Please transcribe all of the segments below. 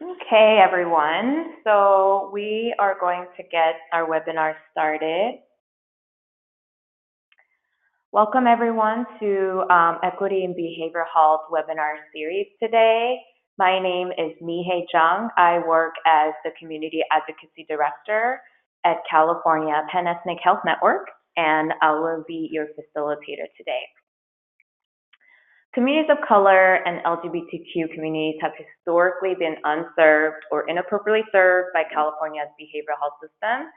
Okay, everyone. So we are going to get our webinar started. Welcome, everyone, to Equity in Behavioral Health webinar series today. My name is Mihei Zhang. I work as the Community Advocacy Director at California Pan-Ethnic Health Network, and I will be your facilitator today. Communities of color and LGBTQ communities have historically been unserved or inappropriately served by California's behavioral health system.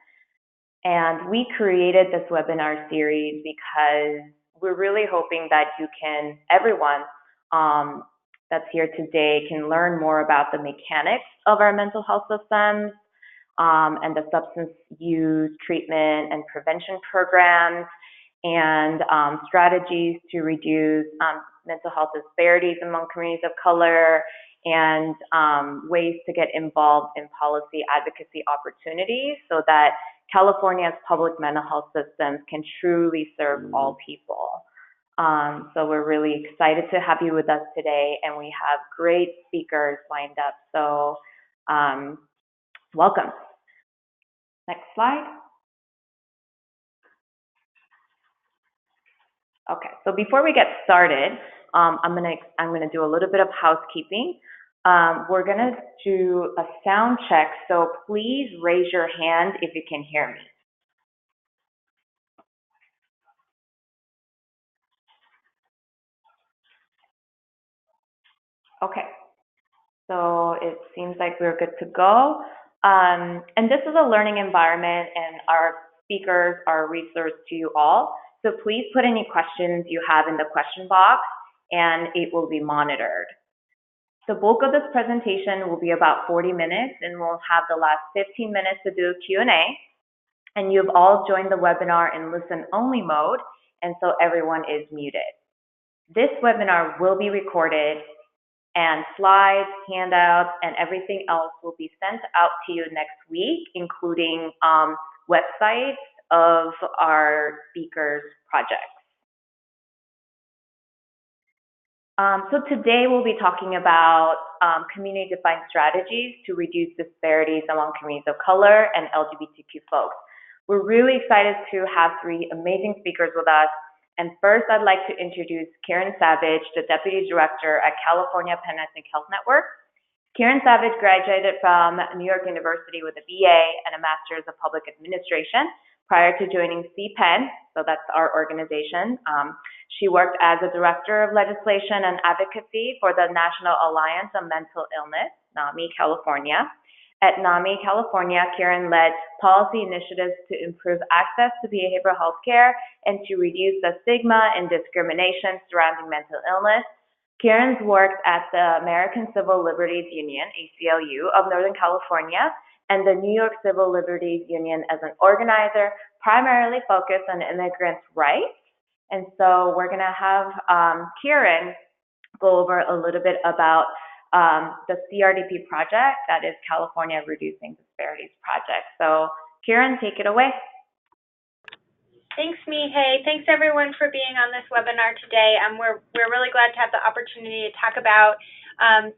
And we created this webinar series because we're really hoping that everyone that's here today can learn more about the mechanics of our mental health systems and the substance use treatment and prevention programs and strategies to reduce mental health disparities among communities of color and ways to get involved in policy advocacy opportunities so that California's public mental health systems can truly serve all people. So we're really excited to have you with us today, and we have great speakers lined up. So welcome. Next slide. Okay, so before we get started, I'm gonna do a little bit of housekeeping. We're gonna do a sound check, so please raise your hand if you can hear me. Okay, so it seems like we're good to go. And this is a learning environment, and our speakers are a resource to you all. So please put any questions you have in the question box, and it will be monitored. The bulk of this presentation will be about 40 minutes, and we'll have the last 15 minutes to do Q&A. And you've all joined the webinar in listen-only mode, and so everyone is muted. This webinar will be recorded, and slides, handouts, and everything else will be sent out to you next week, including websites of our speakers' projects. So today we'll be talking about community-defined strategies to reduce disparities among communities of color and LGBTQ folks. We're really excited to have three amazing speakers with us. And first, I'd like to introduce Karen Savage, the Deputy Director at California Pan-Ethnic Health Network. Karen Savage graduated from New York University with a BA and a Master's of Public Administration prior to joining CPEN, so that's our organization. She worked as a Director of Legislation and Advocacy for the National Alliance on Mental Illness, NAMI, California. At NAMI, California, Karen led policy initiatives to improve access to behavioral health care and to reduce the stigma and discrimination surrounding mental illness. Karen's worked at the American Civil Liberties Union, ACLU, of Northern California, and the New York Civil Liberties Union as an organizer, primarily focused on immigrants' rights. And so we're gonna have Karen go over a little bit about the CRDP project, that is California Reducing Disparities Project. So Karen, take it away. Thanks, Mihei. Thanks everyone for being on this webinar today. We're really glad to have the opportunity to talk about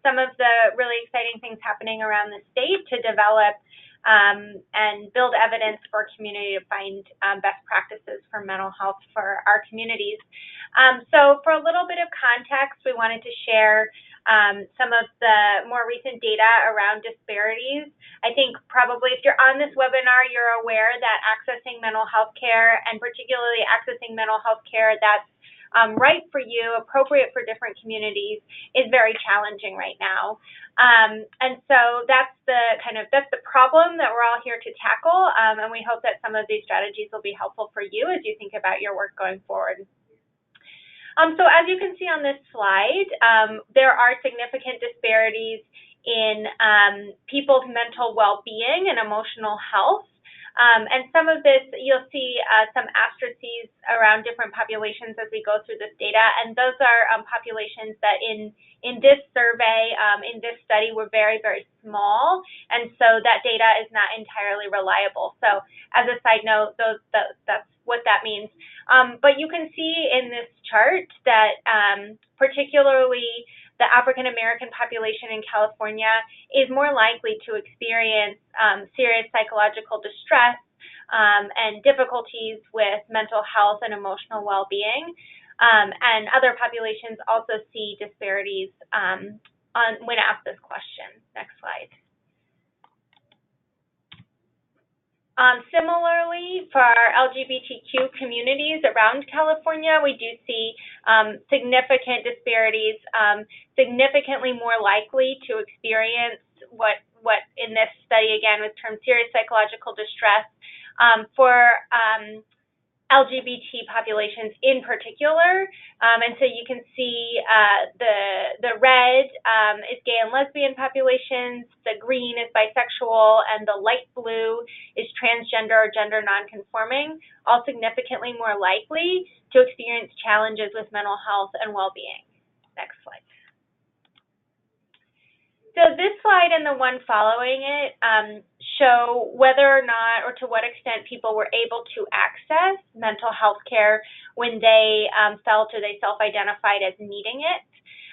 some of the really exciting things happening around the state to develop and build evidence for community to find best practices for mental health for our communities. So for a little bit of context, we wanted to share some of the more recent data around disparities. I think probably if you're on this webinar, you're aware that accessing mental health care, and particularly accessing mental health care that's right for you, appropriate for different communities, is very challenging right now. And so that's the problem that we're all here to tackle, and we hope that some of these strategies will be helpful for you as you think about your work going forward. So as you can see on this slide, there are significant disparities in people's mental well-being and emotional health. And some of this, you'll see some asterisks around different populations as we go through this data. And those are populations that in this survey, in this study, were very, very small. And so that data is not entirely reliable. So as a side note, that's what that means. But you can see in this chart that particularly the African American population in California is more likely to experience serious psychological distress and difficulties with mental health and emotional well-being. And other populations also see disparities when asked this question. Next slide. Similarly, for our LGBTQ communities around California, we do see significant disparities, significantly more likely to experience what in this study again was termed serious psychological distress for LGBT populations in particular. And so you can see the red is gay and lesbian populations, the green is bisexual, and the light blue is transgender or gender nonconforming, all significantly more likely to experience challenges with mental health and well-being. Next slide. So this slide and the one following it show whether or not or to what extent people were able to access mental health care when they felt or they self-identified as needing it.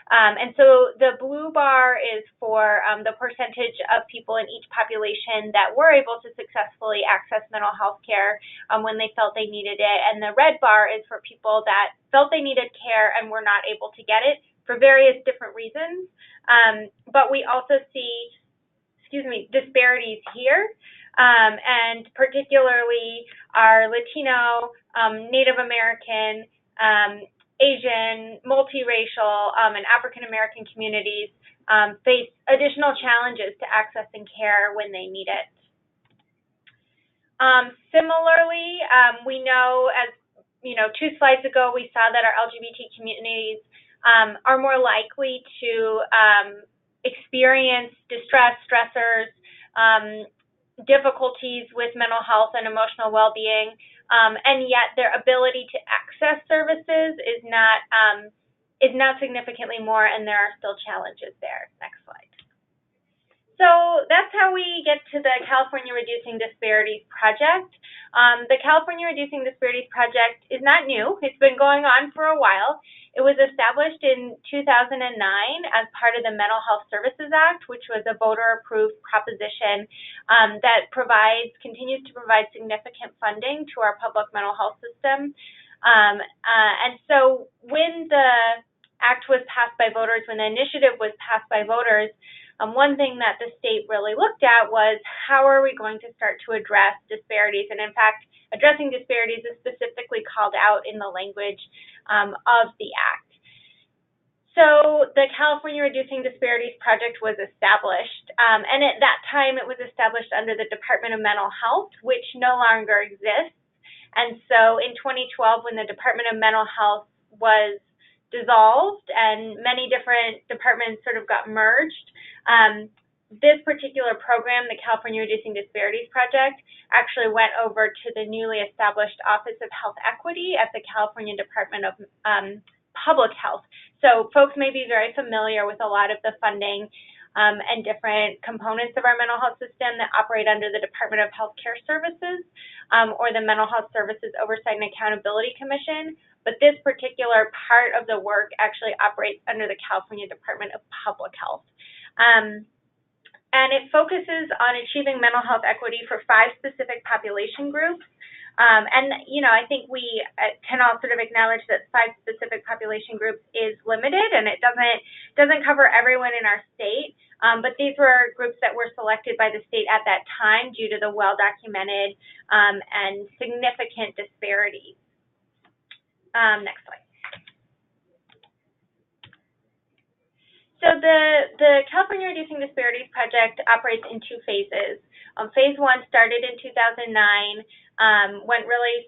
And so the blue bar is for the percentage of people in each population that were able to successfully access mental health care when they felt they needed it. And the red bar is for people that felt they needed care and were not able to get it for various different reasons. But we also see, disparities here, and particularly our Latino, Native American, Asian, multiracial, and African American communities face additional challenges to accessing care when they need it. Similarly, we know, as 2 slides ago, we saw that our LGBT communities are more likely to experience distress, stressors, difficulties with mental health and emotional well-being, and yet their ability to access services is not significantly more, and there are still challenges there. Next slide. So that's how we get to the California Reducing Disparities Project. The California Reducing Disparities Project is not new. It's been going on for a while. It was established in 2009 as part of the Mental Health Services Act, which was a voter-approved proposition that continues to provide significant funding to our public mental health system. And so when the act was passed by voters, when the initiative was passed by voters, one thing that the state really looked at was how are we going to start to address disparities, and in fact, addressing disparities is specifically called out in the language of the act. So the California Reducing Disparities Project was established, and at that time it was established under the Department of Mental Health, which no longer exists. And so in 2012, when the Department of Mental Health was dissolved and many different departments sort of got merged, this particular program, the California Reducing Disparities Project, actually went over to the newly established Office of Health Equity at the California Department of Public Health. So folks may be very familiar with a lot of the funding and different components of our mental health system that operate under the Department of Health Care Services or the Mental Health Services Oversight and Accountability Commission. But this particular part of the work actually operates under the California Department of Public Health. And it focuses on achieving mental health equity for 5 specific population groups. And, I think we can all sort of acknowledge that 5 specific population groups is limited, and it doesn't cover everyone in our state. But these were groups that were selected by the state at that time due to the well-documented and significant disparities. Next slide. So the California Reducing Disparities Project operates in 2 phases. Phase 1 started in 2009, went really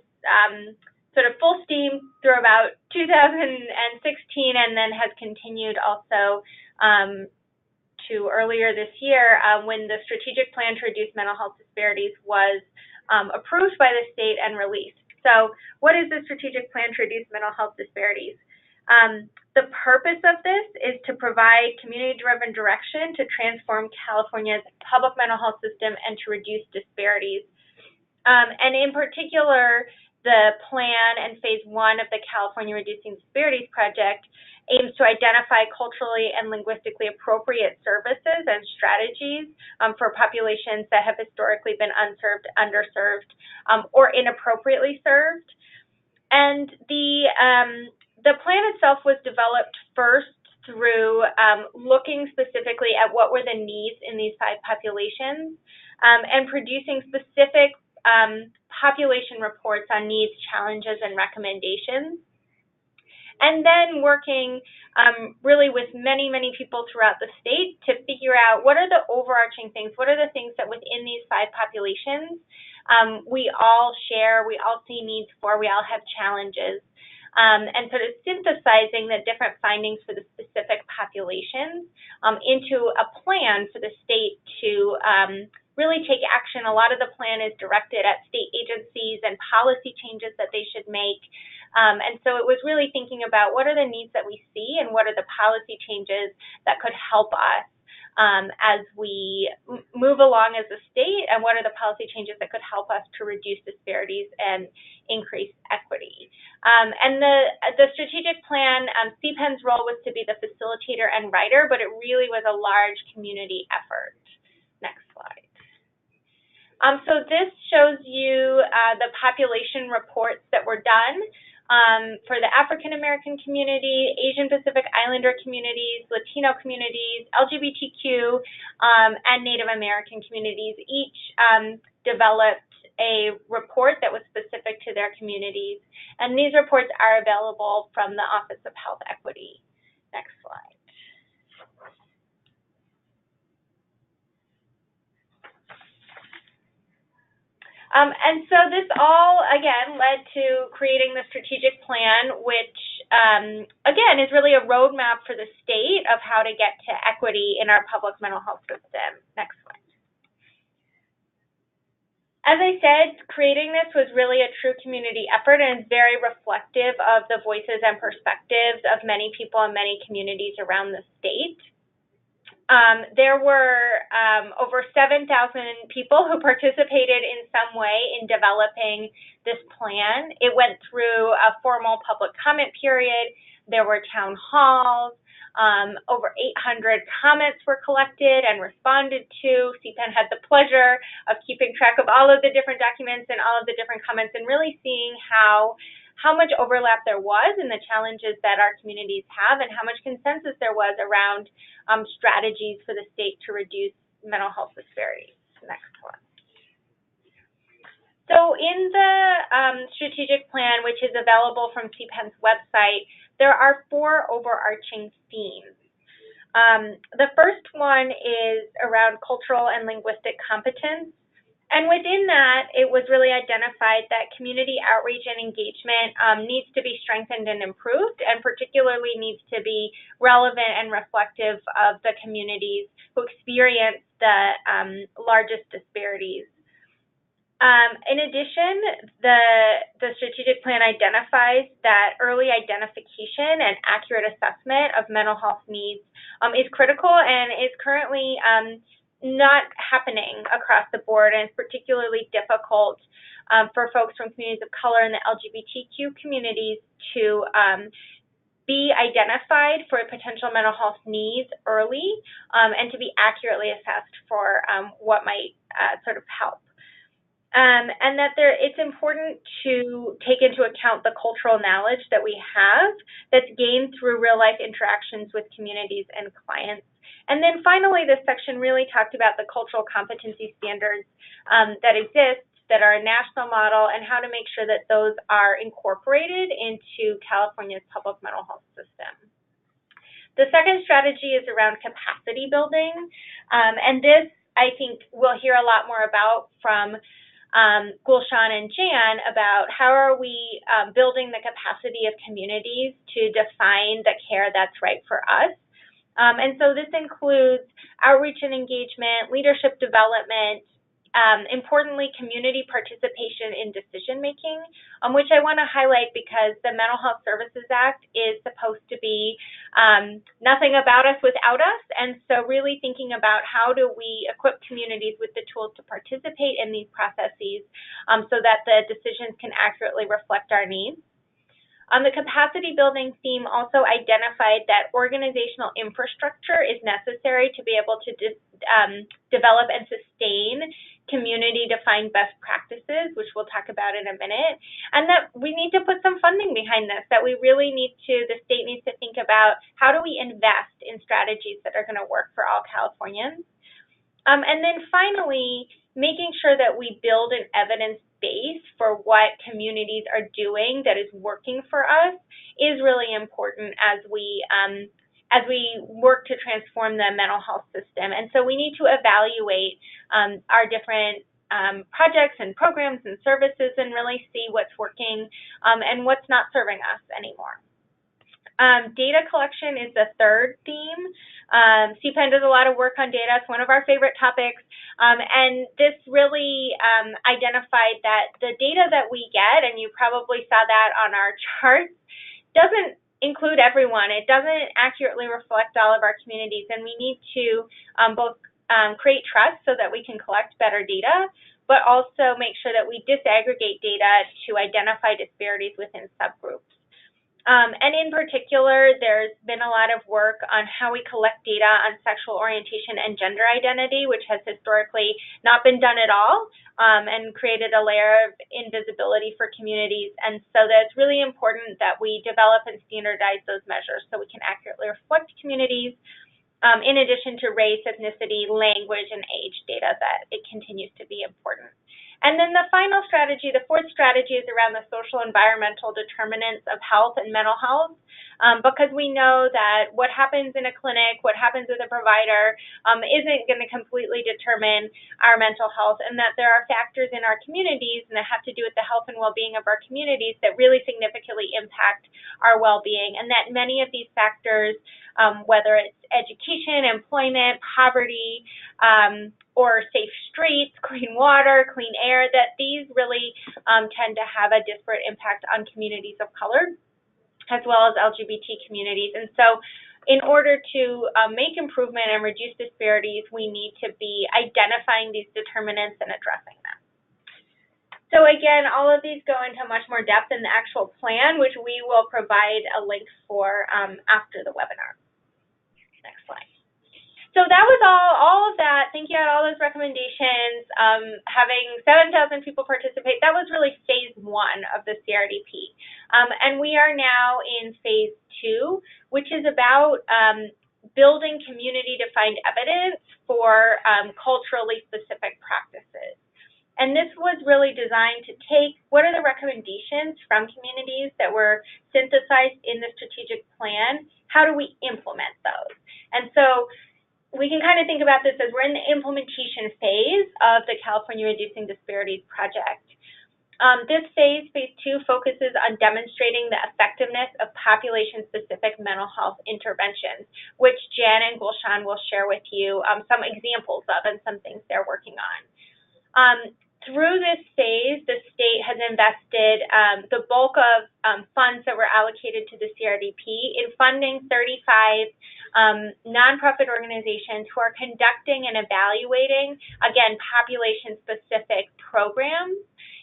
sort of full steam through about 2016, and then has continued also to earlier this year when the strategic plan to reduce mental health disparities was approved by the state and released. So what is the strategic plan to reduce mental health disparities? The purpose of this is to provide community-driven direction to transform California's public mental health system and to reduce disparities. And in particular, the plan and phase 1 of the California Reducing Disparities Project aims to identify culturally and linguistically appropriate services and strategies for populations that have historically been unserved, underserved, or inappropriately served. And the plan itself was developed first through looking specifically at what were the needs in these 5 populations and producing specific population reports on needs, challenges, and recommendations. And then working really with many, many people throughout the state to figure out what are the overarching things, what are the things that within these 5 populations we all share, we all see needs for, we all have challenges. And sort of synthesizing the different findings for the specific populations into a plan for the state to really take action. A lot of the plan is directed at state agencies and policy changes that they should make. And so it was really thinking about what are the needs that we see and what are the policy changes that could help us as we move along as a state, and what are the policy changes that could help us to reduce disparities and increase equity. And the strategic plan, CPEN's role was to be the facilitator and writer, but it really was a large community effort. Next slide. So this shows you the population reports that were done for the African American community, Asian Pacific Islander communities, Latino communities, LGBTQ, and Native American communities. Each developed a report that was specific to their communities, and these reports are available from the Office of Health Equity. Next slide. And so this all, again, led to creating the strategic plan, which, again, is really a roadmap for the state of how to get to equity in our public mental health system. Next slide. As I said, creating this was really a true community effort and very reflective of the voices and perspectives of many people and many communities around the state. There were over 7,000 people who participated in some way in developing this plan. It went through a formal public comment period. There were town halls. Over 800 comments were collected and responded to. CPEN had the pleasure of keeping track of all of the different documents and all of the different comments and really seeing how much overlap there was in the challenges that our communities have and how much consensus there was around strategies for the state to reduce mental health disparities. Next one. So in the strategic plan, which is available from CPEN's website, there are 4 overarching themes. The first one is around cultural and linguistic competence. And within that, it was really identified that community outreach and engagement needs to be strengthened and improved, and particularly needs to be relevant and reflective of the communities who experience the largest disparities. In addition, the strategic plan identifies that early identification and accurate assessment of mental health needs is critical and is currently not happening across the board, and it's particularly difficult for folks from communities of color and the LGBTQ communities to be identified for potential mental health needs early and to be accurately assessed for what might sort of help. And that it's important to take into account the cultural knowledge that we have that's gained through real-life interactions with communities and clients. And then finally, this section really talked about the cultural competency standards that exist, that are a national model, and how to make sure that those are incorporated into California's public mental health system. The second strategy is around capacity building, and this, I think, we'll hear a lot more about from Shan and Shan about how are we building the capacity of communities to define the care that's right for us. And so this includes outreach and engagement, leadership development, importantly, community participation in decision-making, which I want to highlight because the Mental Health Services Act is supposed to be nothing about us without us, and so really thinking about how do we equip communities with the tools to participate in these processes so that the decisions can accurately reflect our needs. The capacity building theme also identified that organizational infrastructure is necessary to be able to develop and sustain community-defined best practices, which we'll talk about in a minute, and that we need to put some funding behind this, that we really need to, the state needs to think about how do we invest in strategies that are going to work for all Californians. And then finally, making sure that we build an evidence base for what communities are doing that is working for us is really important as we work to transform the mental health system. And so we need to evaluate our different projects and programs and services and really see what's working and what's not serving us anymore. Data collection is the third theme. CPEN does a lot of work on data. It's one of our favorite topics. And this really identified that the data that we get, and you probably saw that on our charts, doesn't include everyone. It doesn't accurately reflect all of our communities. And we need to both create trust so that we can collect better data, but also make sure that we disaggregate data to identify disparities within subgroups. And in particular, there's been a lot of work on how we collect data on sexual orientation and gender identity, which has historically not been done at all, and created a layer of invisibility for communities. And so that's really important that we develop and standardize those measures so we can accurately reflect communities, in addition to race, ethnicity, language, and age data, that it continues to be important. And then the final strategy, the fourth strategy, is around the social environmental determinants of health and mental health, because we know that what happens in a clinic, what happens with a provider, isn't going to completely determine our mental health, and that there are factors in our communities and that have to do with the health and well-being of our communities that really significantly impact our well-being, and that many of these factors, whether it's education, employment, poverty, or safe streets, clean water, clean air, that these really tend to have a disparate impact on communities of color, as well as LGBT communities. And so in order to make improvement and reduce disparities, we need to be identifying these determinants and addressing them. So again, all of these go into much more depth in the actual plan, which we will provide a link for after the webinar. Next slide. So that was all of that. Thank you for all those recommendations. Having 7,000 people participate, that was really phase 1 of the CRDP. And we are now in phase 2, which is about building community-defined evidence for culturally specific practices. And this was really designed to take what are the recommendations from communities that were synthesized in the strategic plan, how do we implement those? And so we can kind of think about this as we're in the implementation phase of the California Reducing Disparities project. This phase, phase 2, focuses on demonstrating the effectiveness of population-specific mental health interventions, which Jan and Gulshan will share with you some examples of and some things they're working on. Through this phase, the state has invested the bulk of funds that were allocated to the CRDP in funding 35 nonprofit organizations who are conducting and evaluating, again, population-specific programs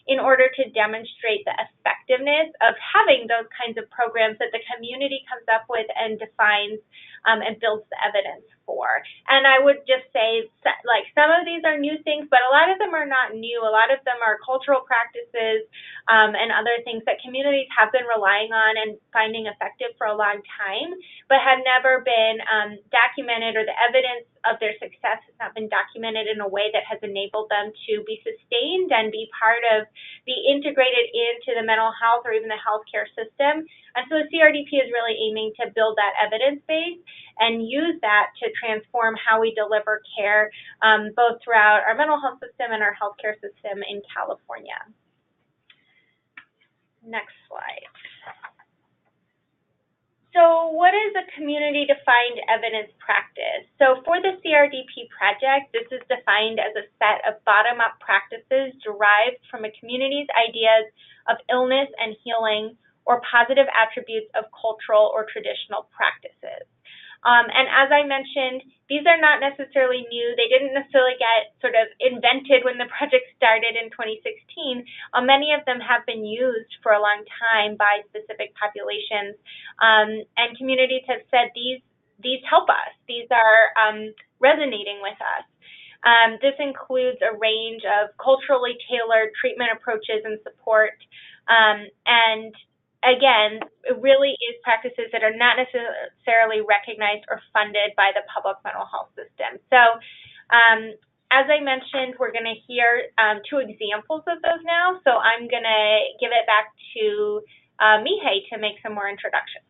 in order to demonstrate the effectiveness of having those kinds of programs that the community comes up with and defines and builds the evidence for. And I would just say, like, some of these are new things, but a lot of them are not new. A lot of them are cultural practices and other things that communities have been relying on and finding effective for a long time, but have never been documented, or the evidence of their success has not been documented in a way that has enabled them to be sustained and be integrated into the mental health or even the healthcare system. And so the CRDP is really aiming to build that evidence base and use that to transform how we deliver care both throughout our mental health system and our healthcare system in California. Next slide. So what is a community-defined evidence practice? So for the CRDP project, this is defined as a set of bottom-up practices derived from a community's ideas of illness and healing or positive attributes of cultural or traditional practices. And as I mentioned, these are not necessarily new. They didn't necessarily get sort of invented when the project started in 2016. Many of them have been used for a long time by specific populations, and communities have said these help us. These are resonating with us. This includes a range of culturally tailored treatment approaches and support, and again, it really is practices that are not necessarily recognized or funded by the public mental health system. So as I mentioned, we're going to hear two examples of those now. So I'm going to give it back to Mihai to make some more introductions.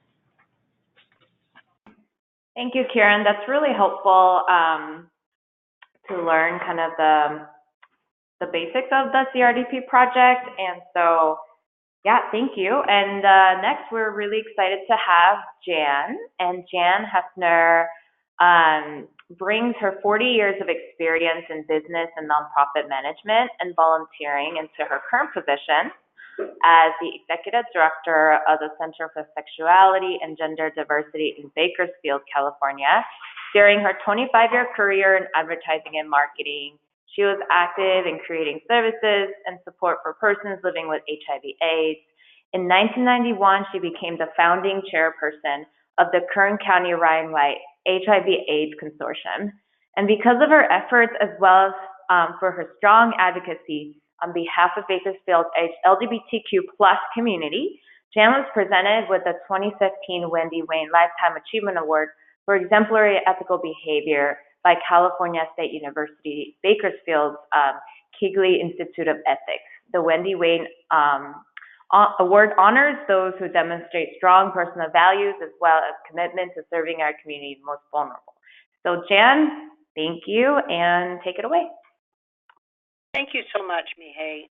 Thank you, Kieran. That's really helpful to learn kind of the basics of the CRDP project. And so yeah, thank you. And next, we're really excited to have Jan. And Jan Hefner brings her 40 years of experience in business and nonprofit management and volunteering into her current position as the Executive Director of the Center for Sexuality and Gender Diversity in Bakersfield, California. During her 25-year career in advertising and marketing, she was active in creating services and support for persons living with HIV/AIDS. In 1991, she became the founding chairperson of the Kern County Ryan White HIV/AIDS Consortium. And because of her efforts, as well as for her strong advocacy on behalf of Bakersfield's LGBTQ+ community, Jan was presented with the 2015 Wendy Wayne Lifetime Achievement Award for exemplary ethical behavior by California State University Bakersfield's Kegley Institute of Ethics. The Wendy Wayne Award honors those who demonstrate strong personal values as well as commitment to serving our community's most vulnerable. So Jan, thank you, and take it away. Thank you so much, Mihai.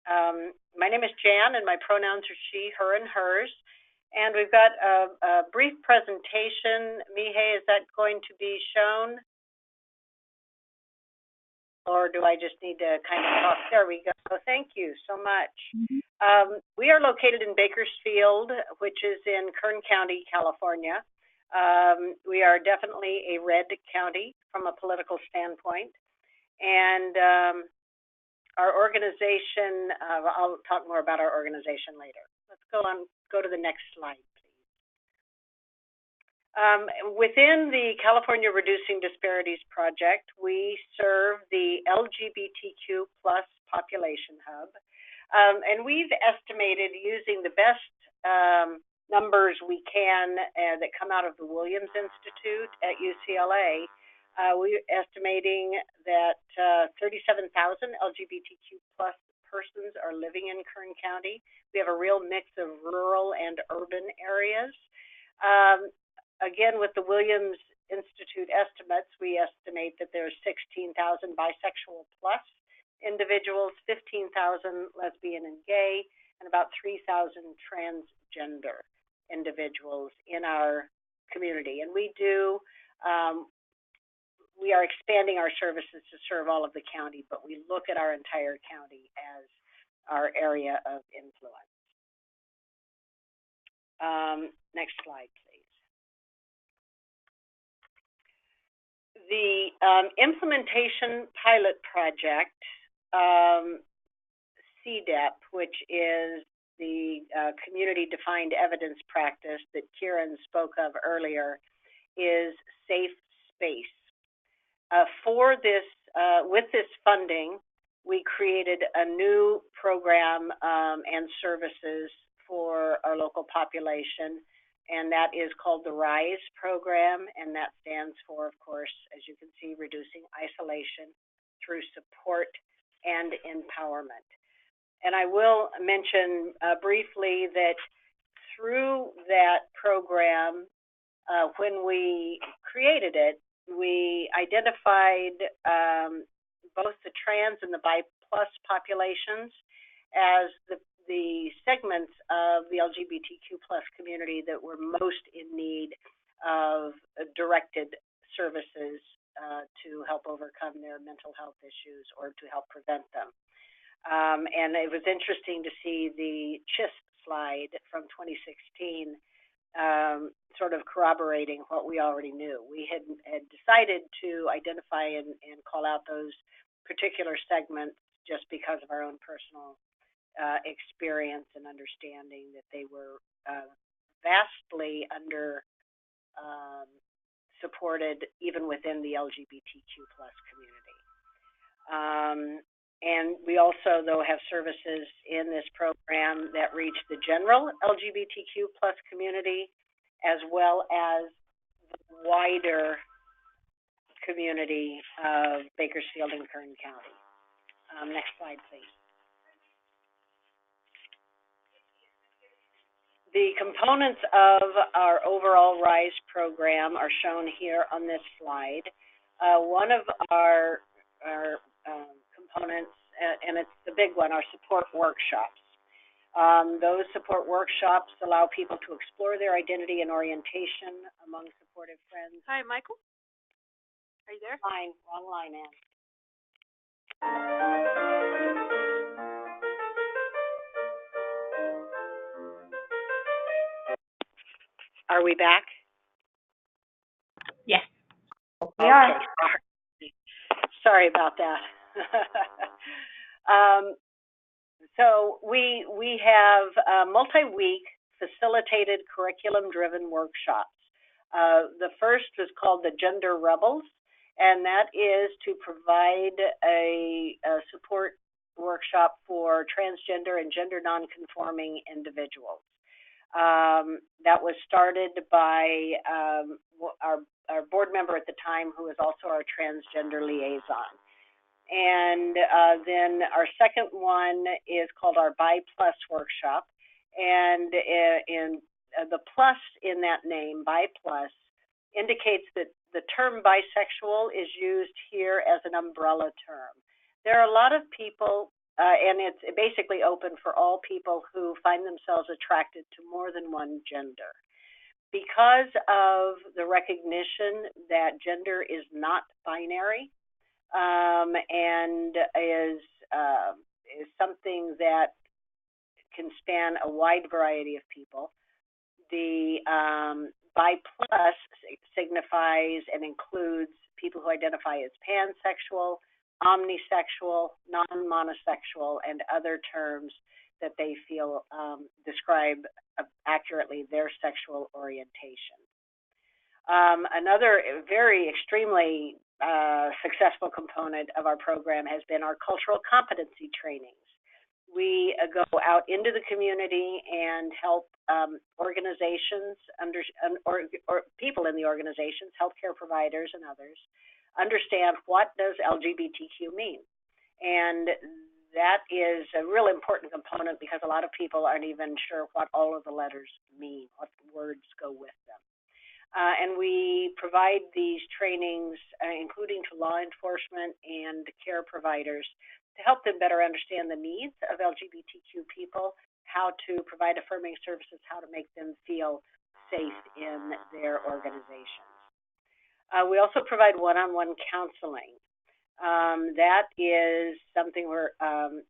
My name is Jan, and my pronouns are she, her, and hers. And we've got a brief presentation. Mihai, is that going to be shown? Or do I just need to kind of talk? There we go. Thank you so much. We are located in Bakersfield, which is in Kern County, California. We are definitely a red county from a political standpoint. And our organization, I'll talk more about our organization later. Let's go to the next slide, please. Within the California Reducing Disparities Project, we serve the LGBTQ+ population hub. And we've estimated, using the best numbers we can that come out of the Williams Institute at UCLA, we're estimating that 37,000 LGBTQ+ persons are living in Kern County. We have a real mix of rural and urban areas. Again, with the Williams Institute estimates, we estimate that there's 16,000 bisexual plus individuals, 15,000 lesbian and gay, and about 3,000 transgender individuals in our community. And we are expanding our services to serve all of the county, but we look at our entire county as our area of influence. Next slide, please. The implementation pilot project, CDEP, which is the community-defined evidence practice that Kieran spoke of earlier, is safe space. For this, with this funding, we created a new program and services for our local population, and that is called the RISE program, and that stands for, of course, as you can see, reducing isolation through support and empowerment. And I will mention briefly that through that program, when we created it, we identified both the trans and the bi+ populations as the segments of the LGBTQ plus community that were most in need of directed services to help overcome their mental health issues or to help prevent them. And it was interesting to see the CHIST slide from 2016 sort of corroborating what we already knew. We had decided to identify and call out those particular segments just because of our own personal experience and understanding that they were vastly under supported even within the LGBTQ plus community. And we also, though, have services in this program that reach the general LGBTQ plus community as well as the wider community of Bakersfield and Kern County. Next slide, please. The components of our overall RISE program are shown here on this slide. One of our components, and it's the big one, are support workshops. Those support workshops allow people to explore their identity and orientation among supportive friends. Hi, Michael. Are you there? Fine, wrong line, Ann. Are we back? Yes. We Okay, are. sorry about that. So we have multi-week facilitated curriculum-driven workshops. The first is called the Gender Rebels, and that is to provide a support workshop for transgender and gender nonconforming individuals. That was started by our board member at the time, who is also our transgender liaison. And then our second one is called our Bi Plus workshop. And in the plus in that name, Bi Plus, indicates that the term bisexual is used here as an umbrella term. There are a lot of people, and it's basically open for all people who find themselves attracted to more than one gender. Because of the recognition that gender is not binary, and is something that can span a wide variety of people. The Bi Plus signifies and includes people who identify as pansexual, omnisexual, non-monosexual, and other terms that they feel describe accurately their sexual orientation. Another very extremely successful component of our program has been our cultural competency trainings. We go out into the community and help organizations or people in the organizations, healthcare providers and others, understand what does LGBTQ mean. And that is a real important component because a lot of people aren't even sure what all of the letters mean, what words go with them. And we provide these trainings, including to law enforcement and care providers, to help them better understand the needs of LGBTQ people, how to provide affirming services, how to make them feel safe in their organizations. We also provide one-on-one counseling. That is something where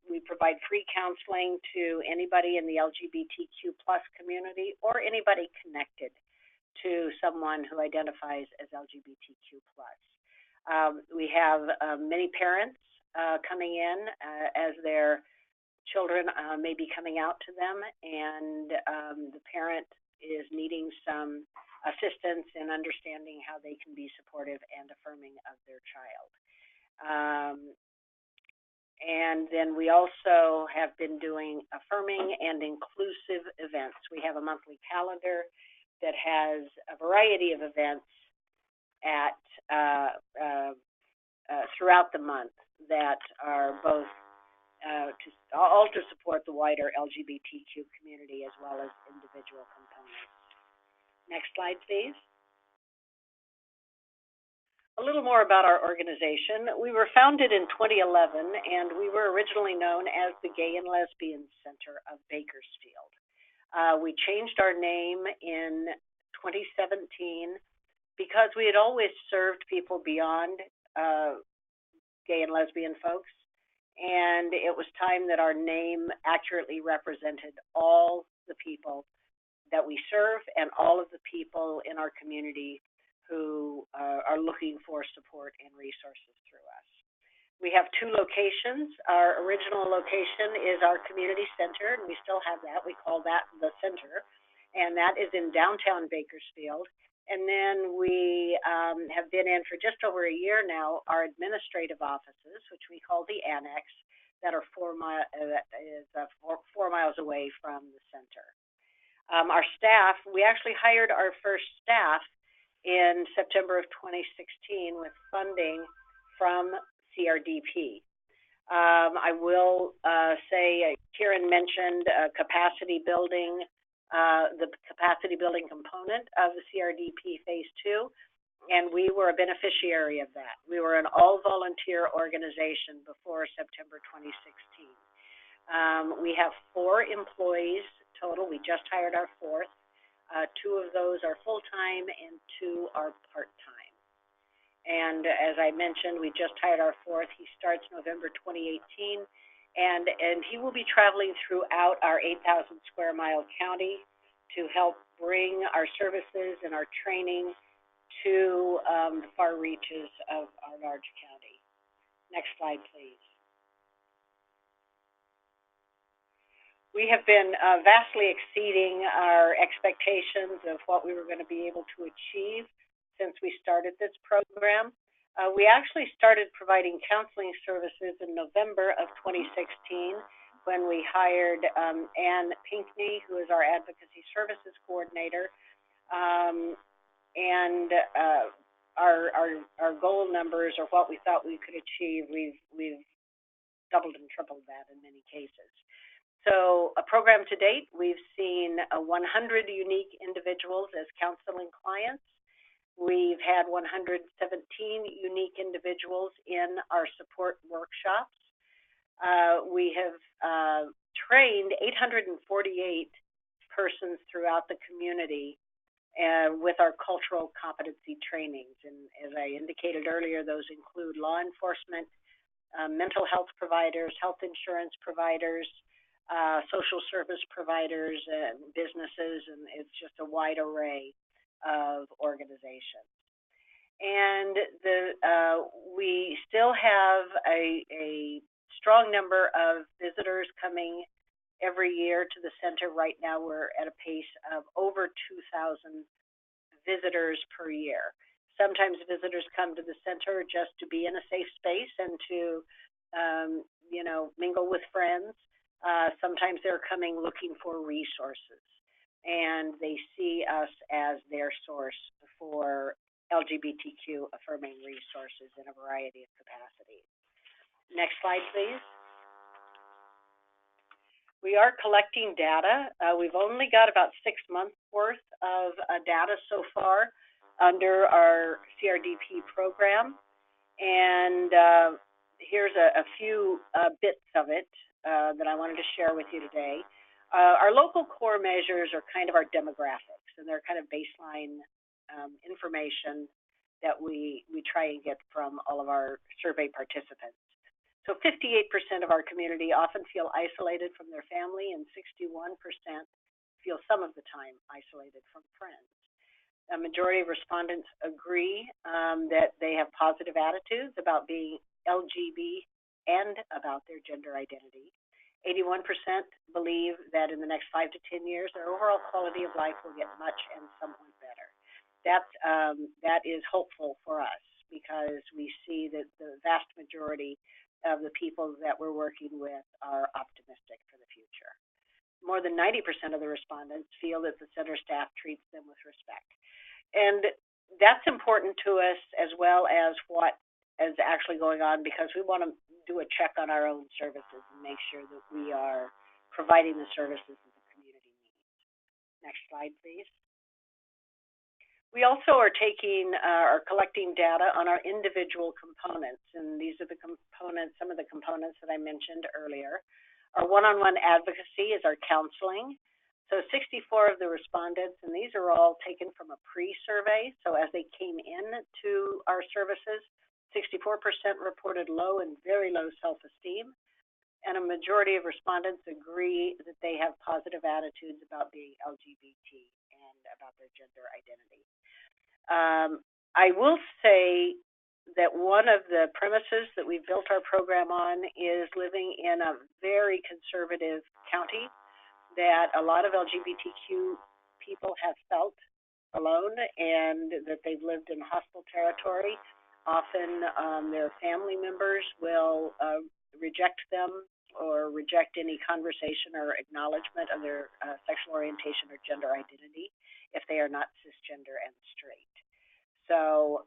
we provide free counseling to anybody in the LGBTQ plus community or anybody connected to someone who identifies as LGBTQ plus. We have many parents coming in as their children may be coming out to them, and the parent is needing some assistance in understanding how they can be supportive and affirming of their child. And then we also have been doing affirming and inclusive events. We have a monthly calendar that has a variety of events at throughout the month that are both all to support the wider LGBTQ community as well as individual components. Next slide, please. A little more about our organization. We were founded in 2011, and we were originally known as the Gay and Lesbian Center of Bakersfield. We changed our name in 2017 because we had always served people beyond gay and lesbian folks, and it was time that our name accurately represented all the people that we serve and all of the people in our community who are looking for support and resources through us. We have two locations. Our original location is our community center, and we still have that. We call that the center, and that is in downtown Bakersfield. And then we have been in for just over a year now our administrative offices, which we call the annex, that are 4 miles away from the center. Our staff, we actually hired our first staff in September of 2016 with funding from CRDP. I will say, Kieran mentioned capacity building, the capacity building component of the CRDP Phase 2, and we were a beneficiary of that. We were an all-volunteer organization before September 2016. We have 4 employees total. We just hired our 4th. 2 of those are full-time and 2 are part-time. And as I mentioned, we just hired our 4th. He starts November 2018, and he will be traveling throughout our 8,000 square mile county to help bring our services and our training to the far reaches of our large county. Next slide, please. We have been vastly exceeding our expectations of what we were going to be able to achieve since we started this program. We actually started providing counseling services in November of 2016 when we hired Ann Pinkney, who is our Advocacy Services Coordinator. Our goal numbers, or what we thought we could achieve, we've doubled and tripled that in many cases. So a program to date, we've seen 100 unique individuals as counseling clients. We've had 117 unique individuals in our support workshops. We have trained 848 persons throughout the community with our cultural competency trainings. And as I indicated earlier, those include law enforcement, mental health providers, health insurance providers, social service providers, and businesses, and it's just a wide array of organizations. And we still have a strong number of visitors coming every year to the center. Right now we're at a pace of over 2,000 visitors per year. Sometimes visitors come to the center just to be in a safe space and to mingle with friends. Sometimes they're coming looking for resources, and they see us as their source for LGBTQ affirming resources in a variety of capacities. Next slide, please. We are collecting data. We've only got about 6 months worth of data so far under our CRDP program, and here's a few bits of it that I wanted to share with you today. Our local core measures are kind of our demographics, and they're kind of baseline information that we try and get from all of our survey participants. So 58% of our community often feel isolated from their family, and 61% feel some of the time isolated from friends. A majority of respondents agree that they have positive attitudes about being LGBT and about their gender identity. 81% believe that in the next 5 to 10 years, their overall quality of life will get much and somewhat better. That is hopeful for us, because we see that the vast majority of the people that we're working with are optimistic for the future. More than 90% of the respondents feel that the center staff treats them with respect. And that's important to us, as well as what is actually going on, because we want to do a check on our own services and make sure that we are providing the services that the community needs. Next slide, please. We also are collecting data on our individual components, and these are the components, some of the components that I mentioned earlier. Our one-on-one advocacy is our counseling. So 64 of the respondents, and these are all taken from a pre-survey, so as they came in to our services, 64% reported low and very low self-esteem, and a majority of respondents agree that they have positive attitudes about being LGBT and about their gender identity. I will say that one of the premises that we built our program on is living in a very conservative county, that a lot of LGBTQ people have felt alone and that they've lived in hostile territory. Often their family members will reject them or reject any conversation or acknowledgement of their sexual orientation or gender identity if they are not cisgender and straight. So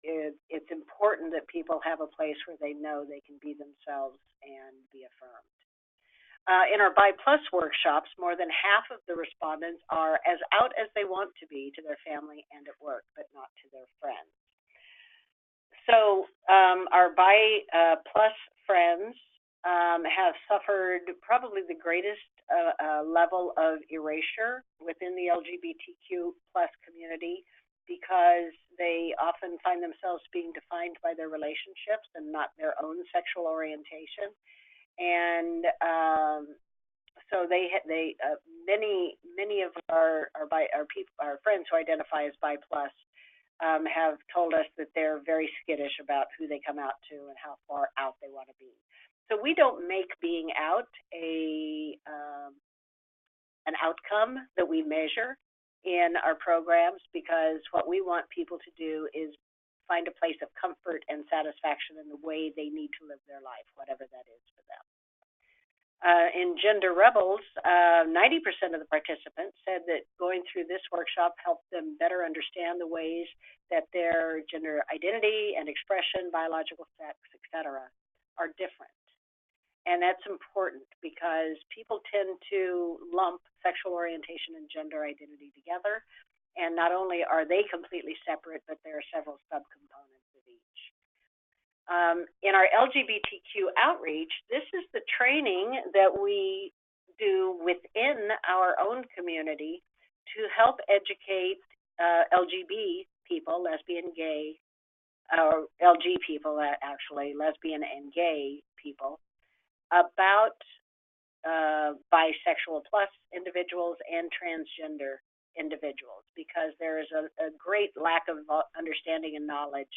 it's important that people have a place where they know they can be themselves and be affirmed. In our BI+ workshops, more than half of the respondents are as out as they want to be to their family and at work, but not to their friends. So our BI+ friends have suffered probably the greatest level of erasure within the LGBTQ+ community, because they often find themselves being defined by their relationships and not their own sexual orientation. And so many of our friends who identify as BI+ have told us that they're very skittish about who they come out to and how far out they want to be. So we don't make being out an outcome that we measure in our programs, because what we want people to do is find a place of comfort and satisfaction in the way they need to live their life, whatever that is for them. In Gender Rebels, 90% of the participants said that going through this workshop helped them better understand the ways that their gender identity and expression, biological sex, etc., are different. And that's important because people tend to lump sexual orientation and gender identity together. And not only are they completely separate, but there are several subcomponents of each. In our LGBTQ outreach, this is the training that we do within our own community to help educate LGB people, lesbian, gay, or LG people, actually, lesbian and gay people, about bisexual plus individuals and transgender individuals, because there is a great lack of understanding and knowledge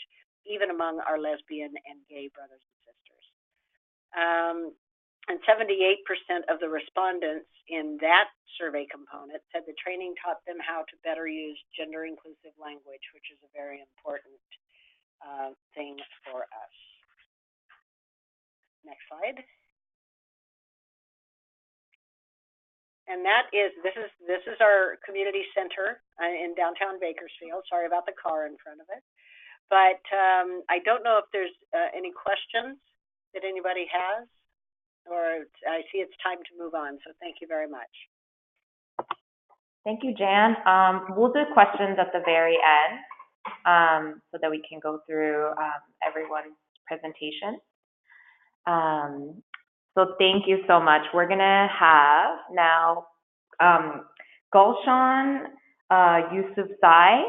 even among our lesbian and gay brothers and sisters. And 78% of the respondents in that survey component said the training taught them how to better use gender-inclusive language, which is a very important thing for us. Next slide. And this is our community center in downtown Bakersfield. Sorry about the car in front of it. But I don't know if there's any questions that anybody has, or I see it's time to move on. So thank you very much. Thank you, Jan. We'll do questions at the very end so that we can go through everyone's presentation. So thank you so much. We're going to have now Gulshan Yousafzai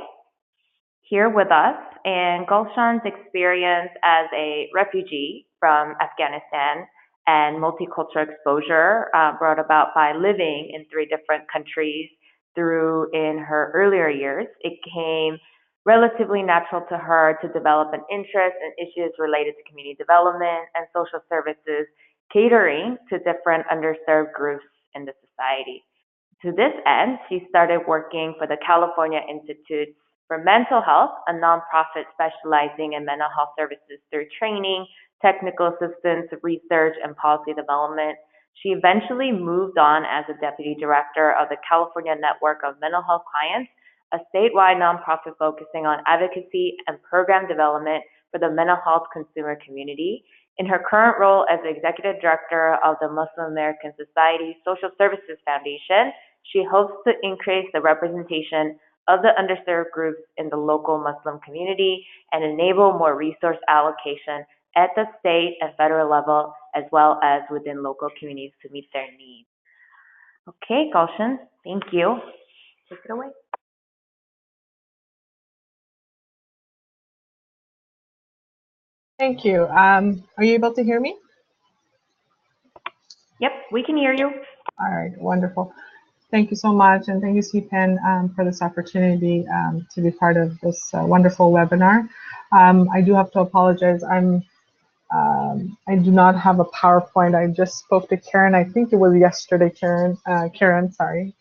here with us. And Gulshan's experience as a refugee from Afghanistan and multicultural exposure brought about by living in 3 different countries through in her earlier years, it came relatively natural to her to develop an interest in issues related to community development and social services, catering to different underserved groups in the society. To this end, she started working for the California Institute for Mental Health, a nonprofit specializing in mental health services through training, technical assistance, research, and policy development. She eventually moved on as a deputy director of the California Network of Mental Health Clients, a statewide nonprofit focusing on advocacy and program development for the mental health consumer community. In her current role as executive director of the Muslim American Society Social Services Foundation, she hopes to increase the representation of the underserved groups in the local Muslim community and enable more resource allocation at the state and federal level, as well as within local communities to meet their needs. Okay, Gulshan, thank you. Take it away. Thank you. Are you able to hear me? Yep, we can hear you. All right, wonderful. Thank you so much, and thank you, CPEN, for this opportunity to be part of this wonderful webinar. I do have to apologize. I do not have a PowerPoint. I just spoke to Karen. I think it was yesterday, Karen, sorry.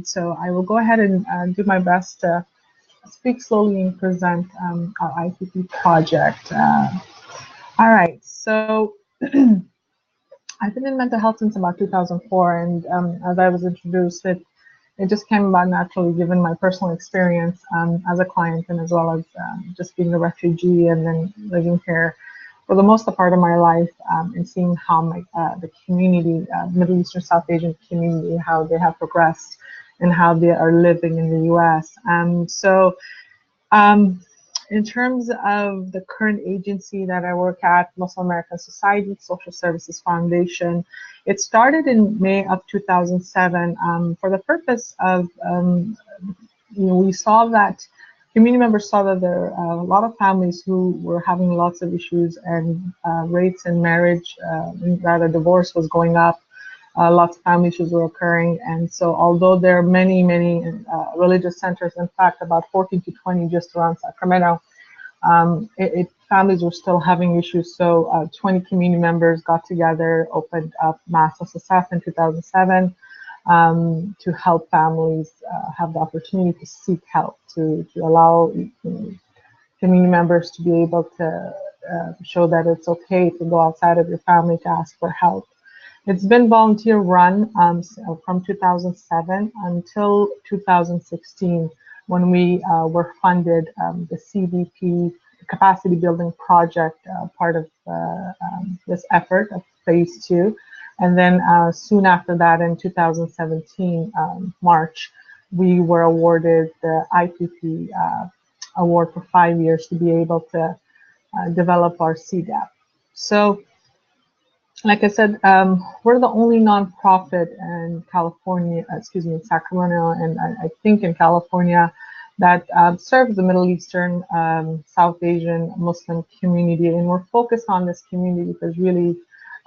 So I will go ahead and do my best to speak slowly and present our IPP project. All right, so I've been in mental health since about 2004, and as I was introduced, it just came about naturally given my personal experience as a client and as well as just being a refugee and then living here for the most part of my life and seeing how the community, Middle Eastern South Asian community, how they have progressed and how they are living in the US. In terms of the current agency that I work at, Muslim American Society Social Services Foundation, it started in May of 2007 for the purpose of, we saw that community members saw that there are a lot of families who were having lots of issues and rates in marriage, rather divorce was going up. Lots of family issues were occurring, and so although there are many religious centers, in fact about 14 to 20 just around Sacramento, families were still having issues. So 20 community members got together, opened up Mass SSF in 2007 to help families have the opportunity to seek help, to allow community members to be able to show that it's okay to go outside of your family to ask for help. It's been volunteer run from 2007 until 2016 when we were funded the CBP capacity building project, part of this effort of phase 2. And then soon after that in 2017, March, we were awarded the IPP award for 5 years to be able to develop our CDAP. So, like I said, we're the only nonprofit in California, in Sacramento, and I think in California that serves the Middle Eastern, South Asian Muslim community. And we're focused on this community because really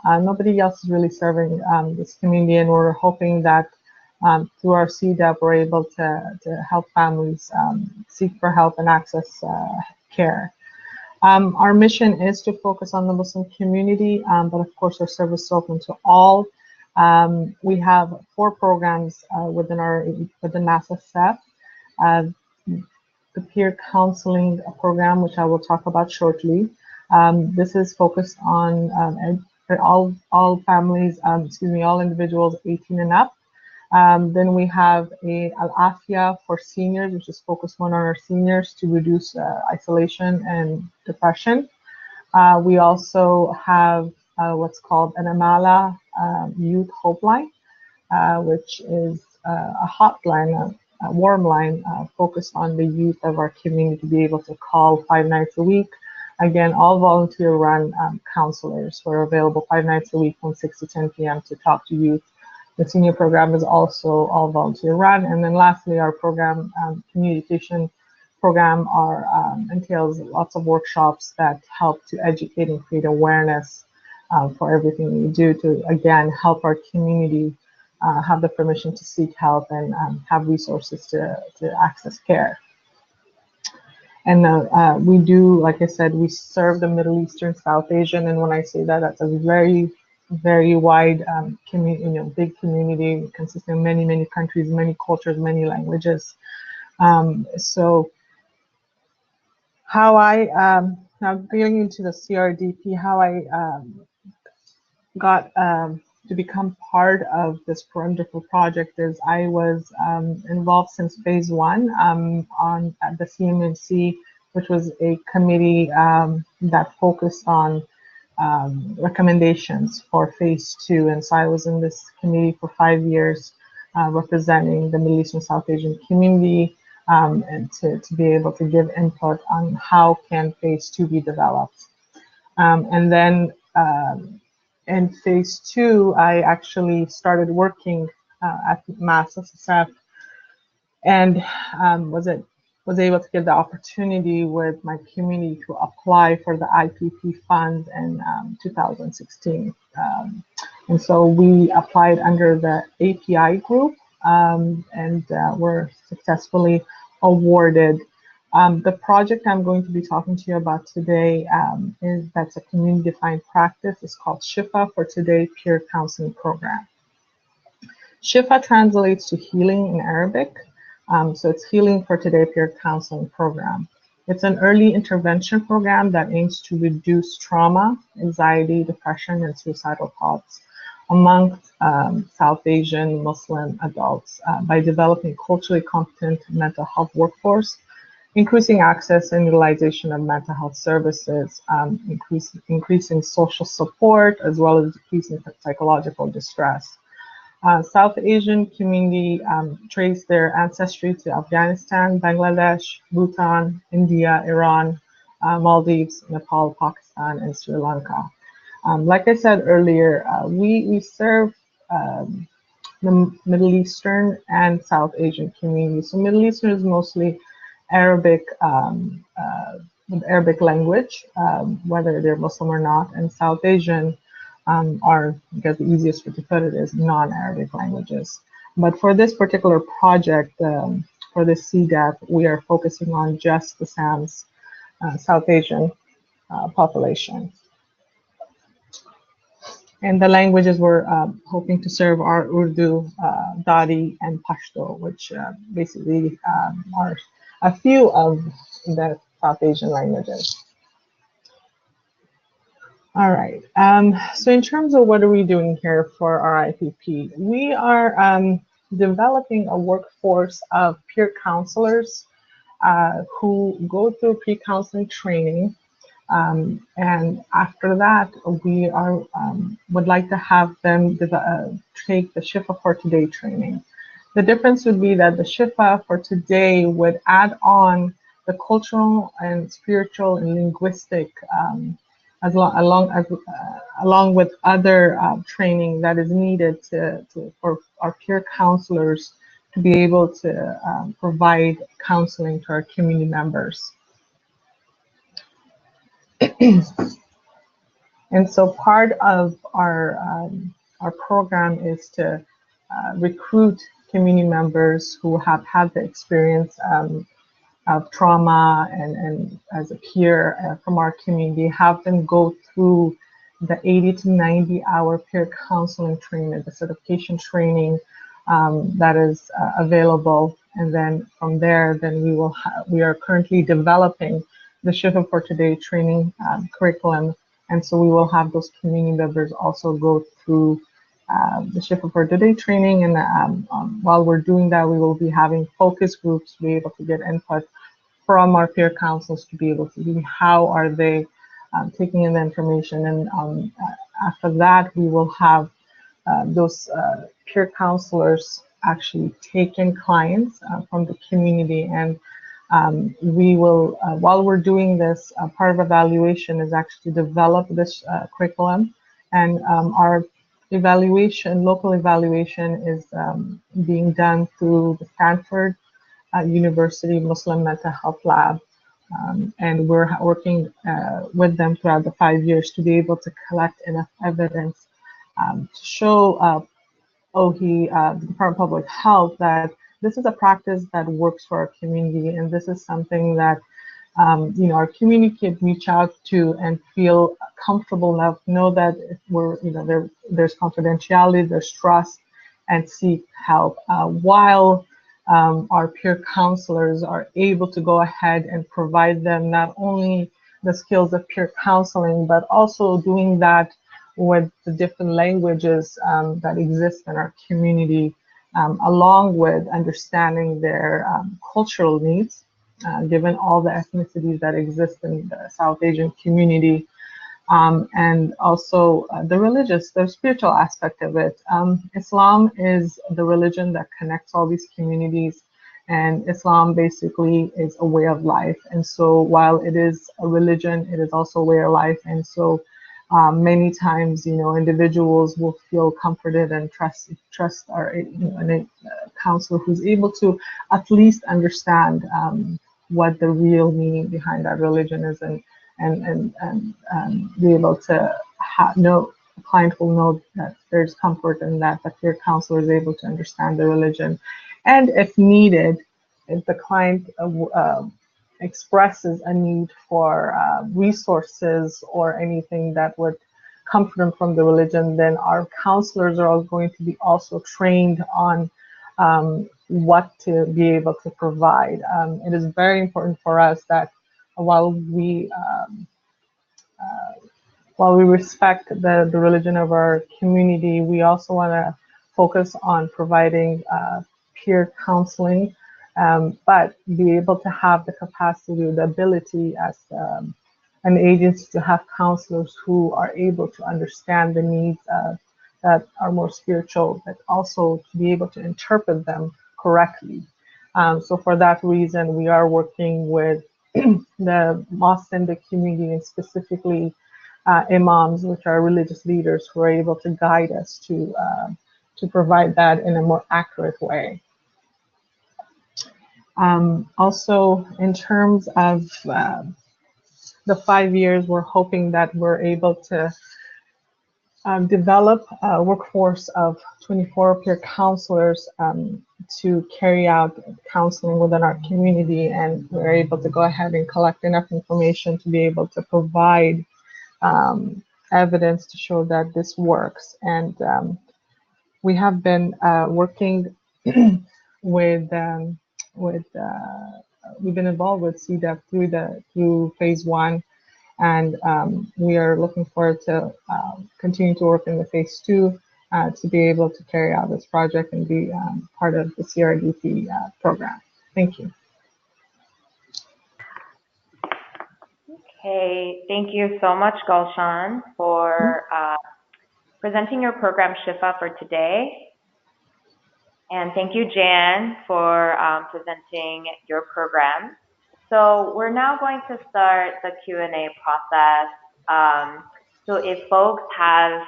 nobody else is really serving this community. And we're hoping that through our CDAP, we're able to help families seek for help and access care. Our mission is to focus on the Muslim community, but of course our service is open to all. We have 4 programs within NASSF. The peer counseling program, which I will talk about shortly. This is focused on all families, all individuals 18 and up. Then we have Al-Afia for seniors, which is focused on our seniors to reduce isolation and depression. We also have what's called an Amala Youth Hope Line, which is a hotline, a warm line focused on the youth of our community to be able to call 5 nights a week. Again, all volunteer run counselors who are available 5 nights a week from 6 to 10 p.m. to talk to youth. The senior program is also all volunteer run. And then lastly, our program, communication program, entails lots of workshops that help to educate and create awareness for everything we do to, again, help our community have the permission to seek help and have resources to access care. And we do, like I said, we serve the Middle Eastern, South Asian, and when I say that, that's a very wide big community consisting of many countries, many cultures, many languages. So how I now getting into the CRDP, how I got to become part of this wonderful project is I was involved since phase 1 at the CMMC, which was a committee that focused on recommendations for phase 2. And so I was in this committee for 5 years representing the Middle Eastern South Asian community. and to be able to give input on how can phase 2 be developed. And then in phase 2, I actually started working at Mass SSF and was able to get the opportunity with my community to apply for the IPP fund in 2016. And so we applied under the API group and were successfully awarded. The project I'm going to be talking to you about today that's a community-defined practice. It's called Shifa for Today Peer Counseling Program. Shifa translates to healing in Arabic. So it's Healing for Today Peer Counseling Program. It's an early intervention program that aims to reduce trauma, anxiety, depression, and suicidal thoughts among South Asian Muslim adults by developing culturally competent mental health workforce, increasing access and utilization of mental health services, increasing social support, as well as decreasing psychological distress. South Asian community trace their ancestry to Afghanistan, Bangladesh, Bhutan, India, Iran, Maldives, Nepal, Pakistan, and Sri Lanka. Like I said earlier, we serve the Middle Eastern and South Asian communities. So Middle Eastern is mostly Arabic, Arabic language, whether they're Muslim or not, and South Asian are, I guess the easiest way to put it is non-Arabic languages. But for this particular project, for this CDAP, we are focusing on just the SAM's South Asian population. And the languages we're hoping to serve are Urdu, Dari, and Pashto, which basically are a few of the South Asian languages. All right, so in terms of what are we doing here for our IPP, we are developing a workforce of peer counselors who go through pre-counseling training, and after that, we are would like to have them take the Shifa for Today training. The difference would be that the Shifa for Today would add on the cultural and spiritual and linguistic along with other training that is needed for our peer counselors to be able to provide counseling to our community members. And so part of our program is to recruit community members who have had the experience of trauma and as a peer from our community, have them go through the 80 to 90 hour peer counseling training, the certification training that is available. And then from there, then we are currently developing the Shifa for Today training curriculum. And so we will have those community members also go through the Shifa for Today training, and while we're doing that, we will be having focus groups to be able to get input from our peer counselors to be able to see how are they taking in the information, and after that, we will have those peer counselors actually take in clients from the community, and we will, while we're doing this, part of evaluation is actually to develop this curriculum, and our evaluation, local evaluation is being done through the Stanford University Muslim Mental Health Lab. And we're working with them throughout the 5 years to be able to collect enough evidence to show OHI, the Department of Public Health, that this is a practice that works for our community, and this is something that our community can reach out to and feel comfortable enough, know that we're, there's confidentiality, there's trust, and seek help, while our peer counselors are able to go ahead and provide them not only the skills of peer counseling, but also doing that with the different languages that exist in our community, along with understanding their cultural needs, given all the ethnicities that exist in the South Asian community, and also the spiritual aspect of it. Islam is the religion that connects all these communities, And Islam basically is a way of life. And so while it is a religion, it is also a way of life. And so many times, individuals will feel comforted and trust our, a counselor who's able to at least understand what the real meaning behind that religion is, and be able to know, the client will know that there's comfort in that your counselor is able to understand the religion. And if needed, if the client expresses a need for resources or anything that would comfort them from the religion, then our counselors are all going to be also trained on what to be able to provide. It is very important for us that while we respect the religion of our community, we also want to focus on providing peer counseling, but be able to have the capacity, the ability as an agency to have counselors who are able to understand the needs that are more spiritual, but also to be able to interpret them correctly. So for that reason, we are working with the mosques in the community, and specifically imams, which are religious leaders who are able to guide us to provide that in a more accurate way. Also, in terms of the 5 years, we're hoping that we're able to develop a workforce of 24 peer counselors to carry out counseling within our community, and we're able to go ahead and collect enough information to be able to provide evidence to show that this works. And we have been working with we've been involved with CDEP through phase 1, and we are looking forward to continue to work in the phase 2 to be able to carry out this project and be part of the CRDP program. Thank you. Okay, thank you so much, Gulshan, for presenting your program Shifa for today. And thank you, Jan, for presenting your program. So we're now going to start the Q&A process. So if folks have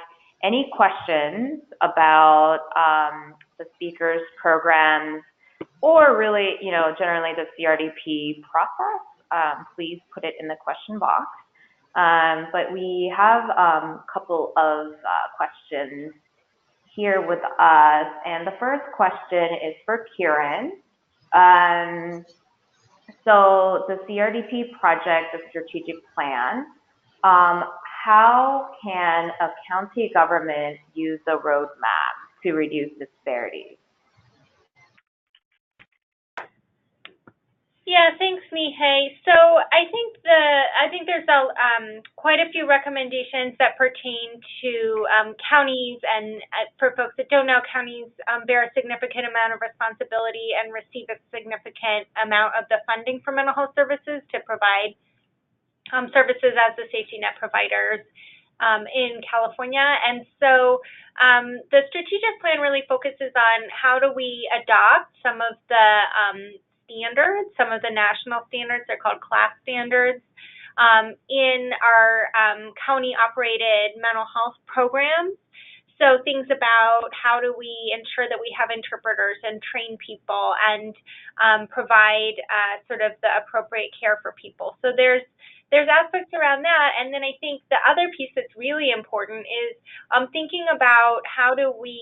any questions about the speakers' programs, or really, generally the CRDP process, please put it in the question box. But we have a couple of questions here with us, and the first question is for Kieran. So the CRDP project, the strategic plan, how can a county government use a roadmap to reduce disparities? Yeah, thanks, Mihai. So I think there's quite a few recommendations that pertain to counties, and for folks that don't know, counties bear a significant amount of responsibility and receive a significant amount of the funding for mental health services to provide services as the safety net providers in California. And so the strategic plan really focuses on how do we adopt some of the standards, some of the national standards, they're called class standards, in our county-operated mental health programs. So things about how do we ensure that we have interpreters and train people and provide sort of the appropriate care for people. So there's aspects around that. And then I think the other piece that's really important is thinking about how do we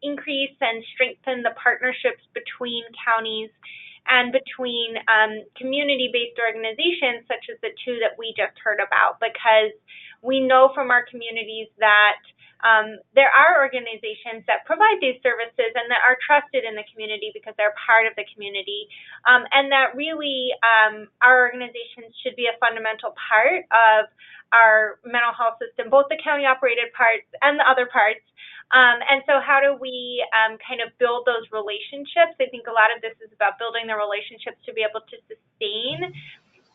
increase and strengthen the partnerships between counties and between community-based organizations such as the two that we just heard about, because we know from our communities that there are organizations that provide these services and that are trusted in the community because they're part of the community, and that really our organizations should be a fundamental part of our mental health system, both the county-operated parts and the other parts. And so how do we kind of build those relationships? I think a lot of this is about building the relationships to be able to sustain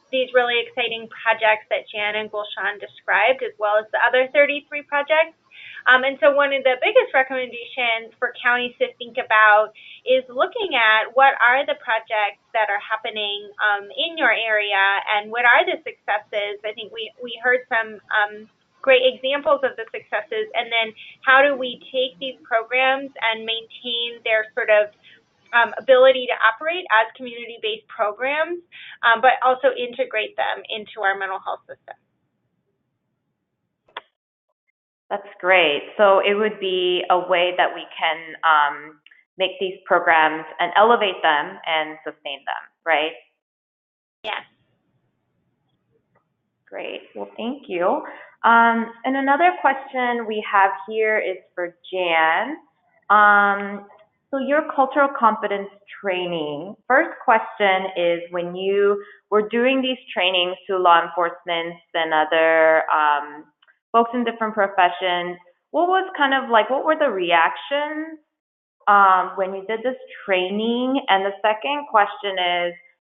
these really exciting projects that Jan and Gulshan described, as well as the other 33 projects. And so one of the biggest recommendations for counties to think about is looking at what are the projects that are happening in your area and what are the successes. I think we heard some great examples of the successes, and then how do we take these programs and maintain their sort of ability to operate as community-based programs, but also integrate them into our mental health system. That's great. So it would be a way that we can make these programs and elevate them and sustain them, right? Yes. Great. Well, thank you. And another question we have here is for Jan. So your cultural competence training, first question is when you were doing these trainings to law enforcement and other folks in different professions, what was kind of like, what were the reactions when you did this training? And the second question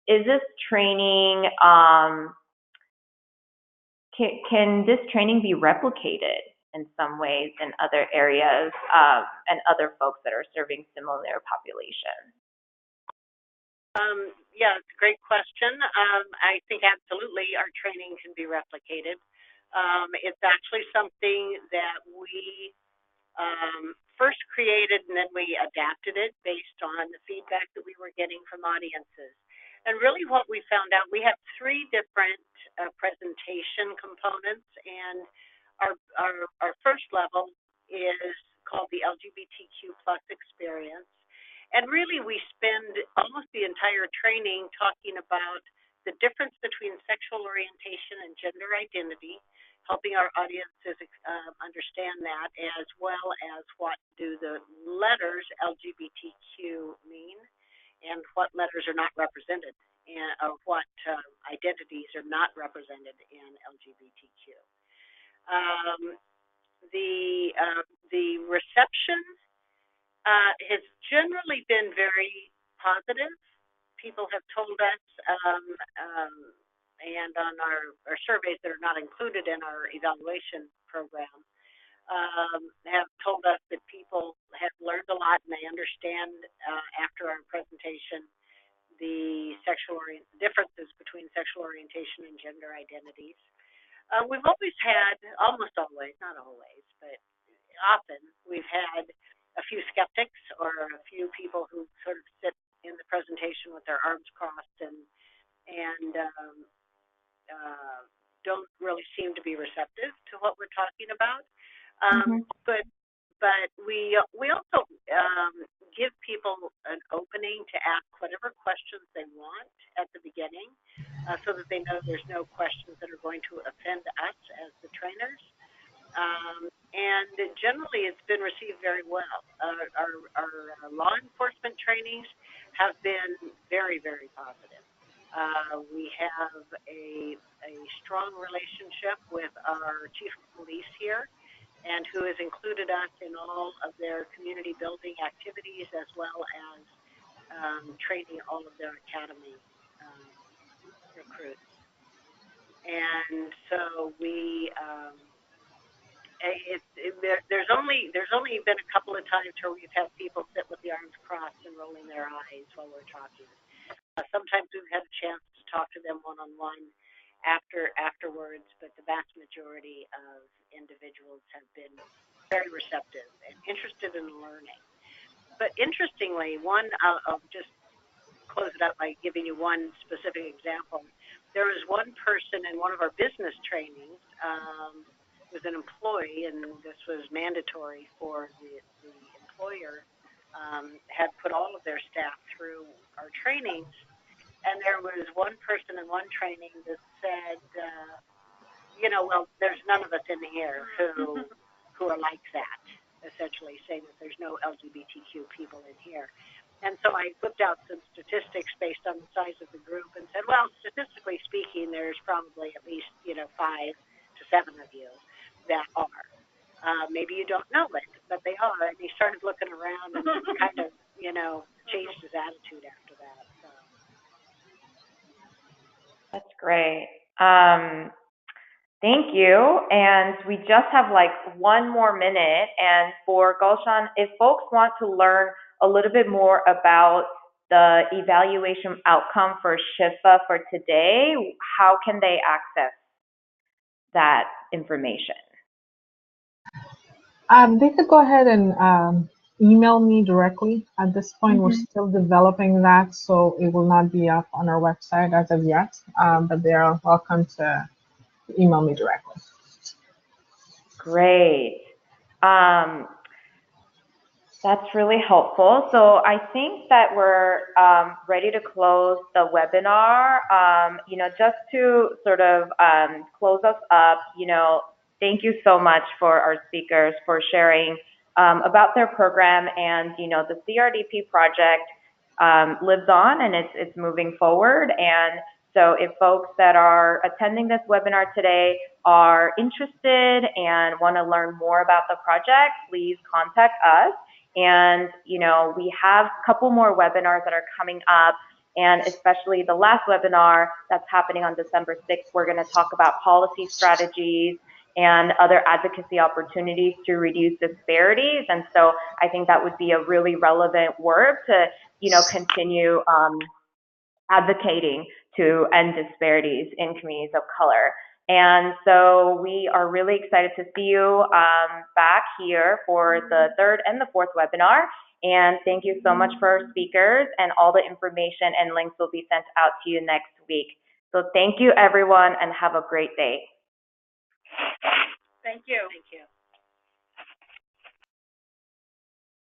is this training, can this training be replicated in some ways in other areas and other folks that are serving similar populations? Yeah, it's a great question. I think absolutely our training can be replicated. It's actually something that we first created and then we adapted it based on the feedback that we were getting from audiences. And really what we found out, we have three different presentation components, and our first level is called the LGBTQ plus experience. And really we spend almost the entire training talking about the difference between sexual orientation and gender identity, helping our audiences understand that, as well as what do the letters LGBTQ mean and what letters are not represented, and what identities are not represented in LGBTQ. The reception has generally been very positive. People have told us, and on our surveys that are not included in our evaluation program, have told us that people have learned a lot and they understand after our presentation the differences between sexual orientation and gender identities. We've always had, almost always, not always, but often, we've had a few skeptics or a few people who sort of sit in the presentation with their arms crossed and don't really seem to be receptive to what we're talking about. But we also give people an opening to ask whatever questions they want at the beginning, so that they know there's no questions that are going to offend us as the trainers. And generally, it's been received very well. Our law enforcement trainings have been very, very positive. We have a strong relationship with our chief of police here, and who has included us in all of their community building activities, as well as training all of their academy recruits. And so we there's only been a couple of times where we've had people sit with the arms crossed and rolling their eyes while we're talking. Sometimes we've had a chance to talk to them one-on-one afterwards, but the vast majority of individuals have been very receptive and interested in learning. But interestingly, I'll just close it up by giving you one specific example. There was one person in one of our business trainings, was an employee, and this was mandatory for the employer, had put all of their staff through our trainings, and there was one person in one training that said, well, there's none of us in here who are like that, essentially saying that there's no LGBTQ people in here. And so I whipped out some statistics based on the size of the group and said, well, statistically speaking, there's probably at least 5 to 7 of you that are. Maybe you don't know it, but they are. And he started looking around and kind of, changed his attitude after that. So. That's great. Thank you. And we just have like 1 more minute. And for Gulshan, if folks want to learn a little bit more about the evaluation outcome for SHIFA for today, how can they access that information? They could go ahead and email me directly. At this point, we're still developing that, so it will not be up on our website as of yet, but they are welcome to email me directly. Great. That's really helpful. So I think that we're ready to close the webinar. Just to sort of close us up, thank you so much for our speakers for sharing about their program, and the CRDP project lives on and it's moving forward. And so if folks that are attending this webinar today are interested and want to learn more about the project, please contact us. And, we have a couple more webinars that are coming up, and especially the last webinar that's happening on December 6th, we're going to talk about policy strategies and other advocacy opportunities to reduce disparities. And so I think that would be a really relevant work to, continue advocating to end disparities in communities of color. And so we are really excited to see you back here for the third and the fourth webinar. And thank you so much for our speakers, and all the information and links will be sent out to you next week. So thank you, everyone, and have a great day. Thank you. Thank you.